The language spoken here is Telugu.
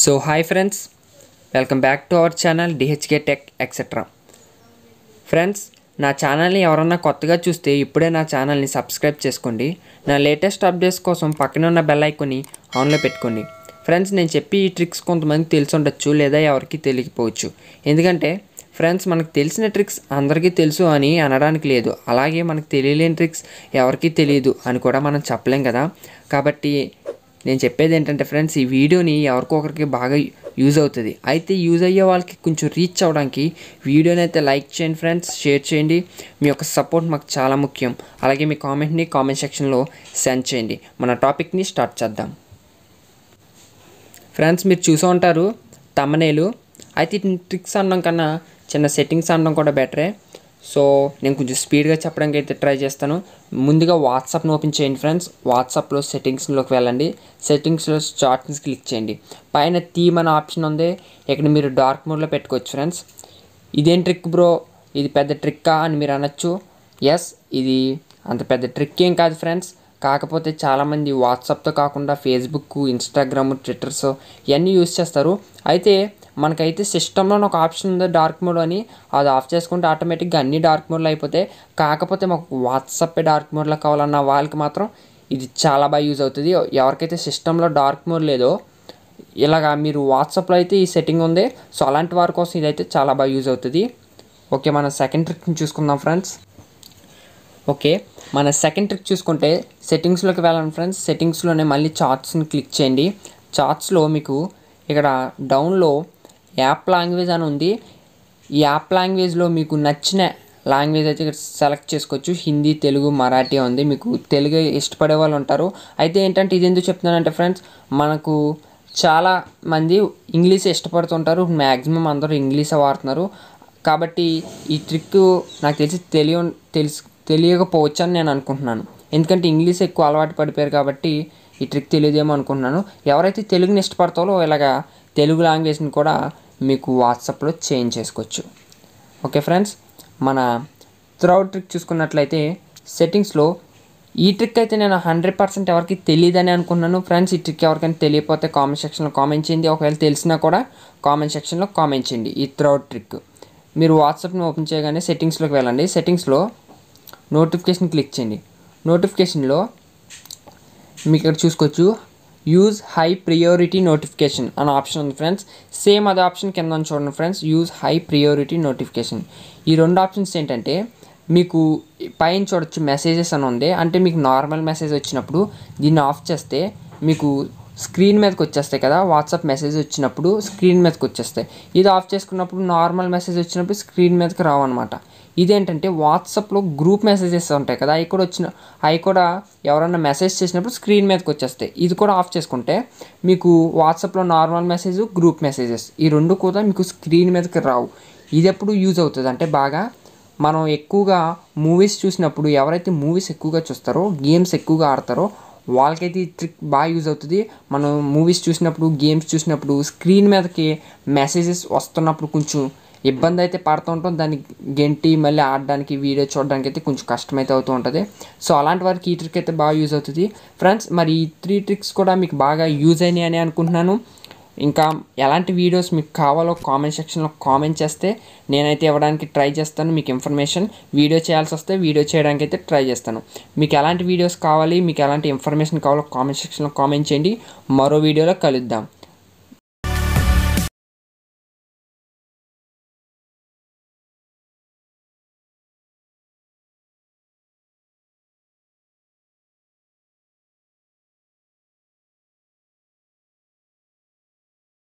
So hi friends, welcome back to our channel DHK Tech etc. Friends, నా ఛానల్ని ఎవరన్నా కొత్తగా చూస్తే ఇప్పుడే నా ఛానల్ని సబ్స్క్రైబ్ చేసుకోండి. నా లేటెస్ట్ అప్డేట్స్ కోసం పక్కన ఉన్న బెల్ ఐకాన్ని ఆన్లో పెట్టుకోండి. ఫ్రెండ్స్, నేను చెప్పి ఈ ట్రిక్స్ కొంతమందికి తెలిసి ఉండొచ్చు లేదా ఎవరికి తెలియకపోవచ్చు. ఎందుకంటే ఫ్రెండ్స్, మనకు తెలిసిన ట్రిక్స్ అందరికీ తెలుసు అని అనడానికి లేదు, అలాగే మనకు తెలియలేని ట్రిక్స్ ఎవరికీ తెలియదు అని కూడా మనం చెప్పలేం కదా. కాబట్టి నేను చెప్పేది ఏంటంటే ఫ్రెండ్స్, ఈ వీడియోని ఎవరికొకరికి బాగా యూజ్ అవుతుంది. అయితే యూజ్ అయ్యే వాళ్ళకి కొంచెం రీచ్ అవ్వడానికి వీడియోని అయితే లైక్ చేయండి ఫ్రెండ్స్, షేర్ చేయండి. మీ యొక్క సపోర్ట్ మాకు చాలా ముఖ్యం. అలాగే మీ కామెంట్ సెక్షన్లో సెండ్ చేయండి. మన టాపిక్ని స్టార్ట్ చేద్దాం. ఫ్రెండ్స్, మీరు చూసే ఉంటారు తమ్మనేలు. అయితే ట్రిక్స్ అనడం కన్నా చిన్న సెట్టింగ్స్ అనడం కూడా బెటరే. సో నేను కొంచెం స్పీడ్గా చెప్పడానికి అయితే ట్రై చేస్తాను. ముందుగా వాట్సాప్ని ఓపెన్ చేయండి ఫ్రెండ్స్. వాట్సాప్లో సెట్టింగ్స్లోకి వెళ్ళండి. సెట్టింగ్స్లో చార్ట్స్ క్లిక్ చేయండి. పైన థీమ్ అనే ఆప్షన్ ఉంది. ఇక్కడ మీరు డార్క్ మోడ్లో పెట్టుకోవచ్చు ఫ్రెండ్స్. ఇదేం ట్రిక్ బ్రో, ఇది పెద్ద ట్రిక్కా అని మీరు అనొచ్చు. ఎస్, ఇది అంత పెద్ద ట్రిక్ ఏం కాదు ఫ్రెండ్స్. కాకపోతే చాలామంది వాట్సాప్తో కాకుండా ఫేస్బుక్, ఇన్స్టాగ్రామ్, ట్విట్టర్స్ ఇవన్నీ యూజ్ చేస్తారు. అయితే మనకైతే సిస్టంలో ఒక ఆప్షన్ ఉంది డార్క్ మోడ్ అని, అది ఆఫ్ చేసుకుంటే ఆటోమేటిక్గా అన్ని డార్క్ మోడ్లో అయిపోతాయి. కాకపోతే మాకు వాట్సాప్ డార్క్ మోడ్లో కావాలన్న వాళ్ళకి మాత్రం ఇది చాలా బాగా యూజ్ అవుతుంది. ఎవరికైతే సిస్టంలో డార్క్ మోడ్ లేదో ఇలాగా మీరు వాట్సాప్లో అయితే ఈ సెట్టింగ్ ఉంది. సో అలాంటి వారి కోసం ఇదైతే చాలా బాగా యూజ్ అవుతుంది. ఓకే, మన సెకండ్ ట్రిక్ని చూసుకుందాం ఫ్రెండ్స్. ఓకే, మన సెకండ్ ట్రిక్ చూసుకుంటే సెట్టింగ్స్లోకి వెళ్ళండి ఫ్రెండ్స్. సెట్టింగ్స్లోనే మళ్ళీ చార్ట్స్ని క్లిక్ చేయండి. చార్ట్స్లో మీకు ఇక్కడ డౌన్లో యాప్ లాంగ్వేజ్ అని ఉంది. ఈ యాప్ లాంగ్వేజ్లో మీకు నచ్చిన లాంగ్వేజ్ అయితే ఇక్కడ సెలెక్ట్ చేసుకోవచ్చు. హిందీ, తెలుగు, మరాఠీ ఉంది. మీకు తెలుగు ఇష్టపడే వాళ్ళు ఉంటారు. అయితే ఏంటంటే ఇది ఎందుకు చెప్తున్నానంటే ఫ్రెండ్స్, మనకు చాలా మంది ఇంగ్లీష్ ఇష్టపడుతుంటారు. మ్యాక్సిమం అందరూ ఇంగ్లీషే వాడుతున్నారు. కాబట్టి ఈ ట్రిక్ నాకు తెలియకపోవచ్చు అని నేను అనుకుంటున్నాను. ఎందుకంటే ఇంగ్లీష్ ఎక్కువ అలవాటు పడిపోయారు కాబట్టి ఈ ట్రిక్ తెలియదేమో అనుకుంటున్నాను. ఎవరైతే తెలుగుని ఇష్టపడతారో ఇలాగా తెలుగు లాంగ్వేజ్ని కూడా మీకు వాట్సాప్లో చేంజ్ చేసుకోవచ్చు. ఓకే ఫ్రెండ్స్, మన థర్డ్ ట్రిక్ చూసుకున్నట్లయితే సెట్టింగ్స్లో ఈ ట్రిక్ అయితే నేను 100% ఎవరికి తెలియదని అనుకున్నాను ఫ్రెండ్స్. ఈ ట్రిక్ ఎవరికైనా తెలియకపోతే కామెంట్ సెక్షన్లో కామెంట్ చేయండి. ఒకవేళ తెలిసినా కూడా కామెంట్ సెక్షన్లో కామెంట్ చేయండి. ఈ థర్డ్ ట్రిక్ మీరు వాట్సాప్ని ఓపెన్ చేయగానే సెట్టింగ్స్లోకి వెళ్ళండి. సెట్టింగ్స్లో నోటిఫికేషన్ క్లిక్ చేయండి. నోటిఫికేషన్లో మీకు ఇక్కడ చూసుకోవచ్చు యూజ్ హై ప్రియారిటీ నోటిఫికేషన్ అనే ఆప్షన్ ఉంది ఫ్రెండ్స్. సేమ్ అదే ఆప్షన్ కింద చూడండి friends, use high priority notification. ఈ రెండు ఆప్షన్స్ ఏంటంటే మీకు పైన చూడొచ్చు మెసేజెస్ అని ఉంది. అంటే మీకు నార్మల్ మెసేజ్ వచ్చినప్పుడు దీన్ని ఆఫ్ చేస్తే మీకు స్క్రీన్ మీదకి వచ్చేస్తాయి కదా. వాట్సాప్ మెసేజ్ వచ్చినప్పుడు స్క్రీన్ మీదకి వచ్చేస్తాయి. ఇది ఆఫ్ చేసుకున్నప్పుడు నార్మల్ మెసేజ్ వచ్చినప్పుడు స్క్రీన్ మీదకి రావన్నమాట. ఇదేంటంటే వాట్సాప్లో గ్రూప్ మెసేజెస్ ఉంటాయి కదా, అవి కూడా ఎవరైనా మెసేజ్ చేసినప్పుడు స్క్రీన్ మీదకి వచ్చేస్తాయి. ఇది కూడా ఆఫ్ చేసుకుంటే మీకు వాట్సాప్లో నార్మల్ మెసేజ్, గ్రూప్ మెసేజెస్ ఈ రెండు కూడా మీకు స్క్రీన్ మీదకి రావు. ఇది ఎప్పుడు యూజ్ అవుతుంది అంటే బాగా మనం ఎక్కువగా మూవీస్ చూసినప్పుడు, ఎవరైతే మూవీస్ ఎక్కువగా చూస్తారో, గేమ్స్ ఎక్కువగా ఆడతారో వాళ్ళకైతే ఈ ట్రిక్ బాగా యూజ్ అవుతుంది. మనం మూవీస్ చూసినప్పుడు, గేమ్స్ చూసినప్పుడు స్క్రీన్ మీదకి మెసేజెస్ వస్తున్నప్పుడు కొంచెం ఇబ్బంది అయితే పడుతూ ఉంటాం. దాన్ని గెంటి మళ్ళీ ఆడడానికి, వీడియో చూడడానికి అయితే కొంచెం కష్టమైతే అవుతూ ఉంటుంది. సో అలాంటి వారికి ఈ ట్రిక్ అయితే బాగా యూజ్ అవుతుంది ఫ్రెండ్స్. మరి ఈ 3 ట్రిక్స్ కూడా మీకు బాగా యూజ్ అయినాయి అని అనుకుంటున్నాను. ఇంకా ఎలాంటి వీడియోస్ మీకు కావాలో కామెంట్ సెక్షన్లో కామెంట్ చేస్తే నేనైతే ఇవ్వడానికి ట్రై చేస్తాను. మీకు ఇన్ఫర్మేషన్ వీడియో చేయాల్సి వస్తే వీడియో చేయడానికి అయితే ట్రై చేస్తాను. మీకు ఎలాంటి వీడియోస్ కావాలి, మీకు ఎలాంటి ఇన్ఫర్మేషన్ కావాలో కామెంట్ సెక్షన్లో కామెంట్ చేయండి. మరో వీడియోలో కలుద్దాం.